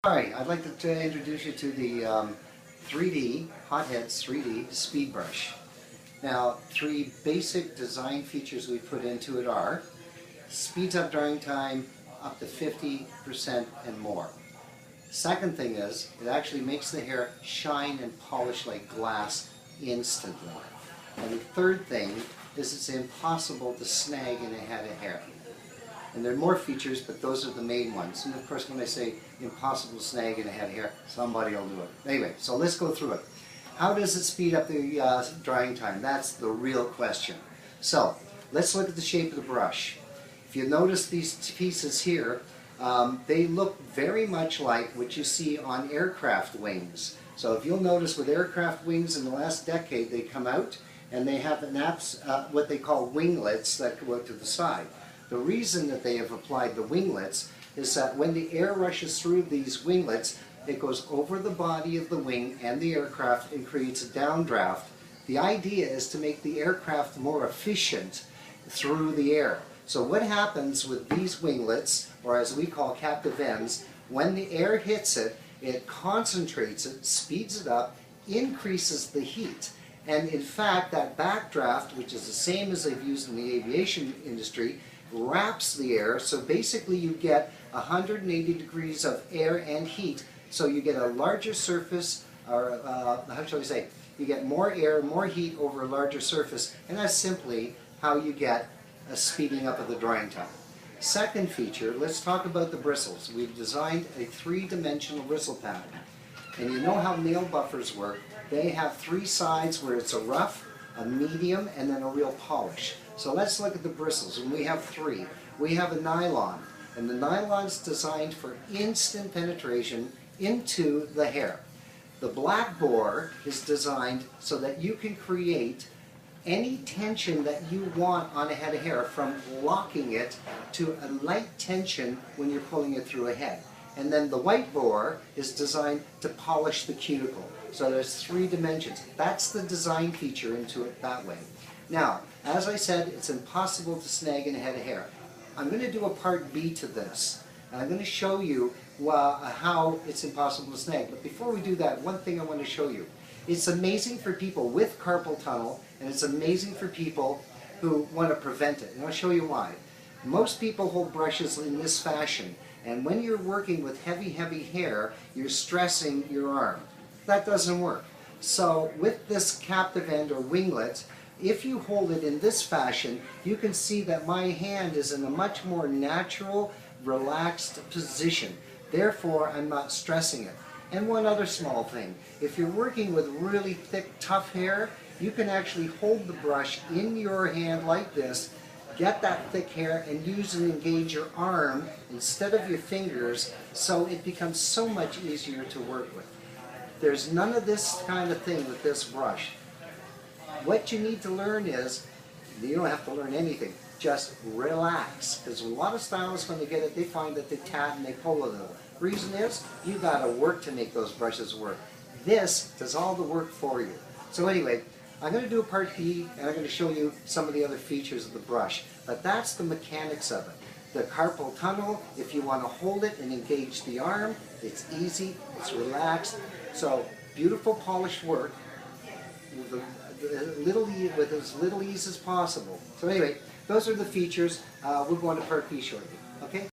Hi, I'd like to introduce you to the 3D, Hotheads 3D Speed Brush. Now, three basic design features we put into it are speeds up drying time up to 50% and more. Second thing is, it actually makes the hair shine and polish like glass instantly. And the third thing is it's impossible to snag in a head of hair. And there are more features, but those are the main ones. And of course, when I say impossible to snag in a head of hair, somebody will do it. Anyway, so let's go through it. How does it speed up the drying time? That's the real question. So, let's look at the shape of the brush. If you notice these pieces here, they look very much like what you see on aircraft wings. So if you'll notice with aircraft wings in the last decade, they come out and they have what they call winglets that go out to the side. The reason that they have applied the winglets is that when the air rushes through these winglets, it goes over the body of the wing and the aircraft and creates a downdraft. The idea is to make the aircraft more efficient through the air. So what happens with these winglets, or as we call captive ends, when the air hits it, it concentrates it, speeds it up, increases the heat. And in fact, that backdraft, which is the same as they've used in the aviation industry, wraps the air, so basically you get 180 degrees of air and heat, so you get a larger surface, or how shall we say, you get more air, more heat over a larger surface, and that's simply how you get a speeding up of the drying time. Second feature, let's talk about the bristles. We've designed a three-dimensional bristle pattern, and you know how nail buffers work. They have three sides where it's a rough, a medium, and then a real polish. So let's look at the bristles, and we have three. We have a nylon, and the nylon's designed for instant penetration into the hair. The black bore is designed so that you can create any tension that you want on a head of hair, from locking it to a light tension when you're pulling it through a head. And then the white bore is designed to polish the cuticle. So there's three dimensions. That's the design feature into it that way. Now, as I said, it's impossible to snag in a head of hair. I'm going to do a part B to this, and I'm going to show you how it's impossible to snag. But before we do that, one thing I want to show you. It's amazing for people with carpal tunnel, and it's amazing for people who want to prevent it. And I'll show you why. Most people hold brushes in this fashion, and when you're working with heavy hair, you're stressing your arm. That doesn't work. So with this captive end or winglet, if you hold it in this fashion, you can see that my hand is in a much more natural, relaxed position. Therefore, I'm not stressing it. And one other small thing, if you're working with really thick, tough hair, you can actually hold the brush in your hand like this, get that thick hair, and use and engage your arm instead of your fingers, so it becomes so much easier to work with. There's none of this kind of thing with this brush. What you need to learn is, you don't have to learn anything, just relax. Because a lot of stylists, when they get it, they find that they tat and they pull a little. Reason is, you got to work to make those brushes work. This does all the work for you. So anyway, I'm going to do a part B, and I'm going to show you some of the other features of the brush. But that's the mechanics of it. The carpal tunnel, if you want to hold it and engage the arm, it's easy, it's relaxed. So, beautiful polished work with as little ease as possible. So anyway, those are the features. We'll go on to part B shortly. Okay?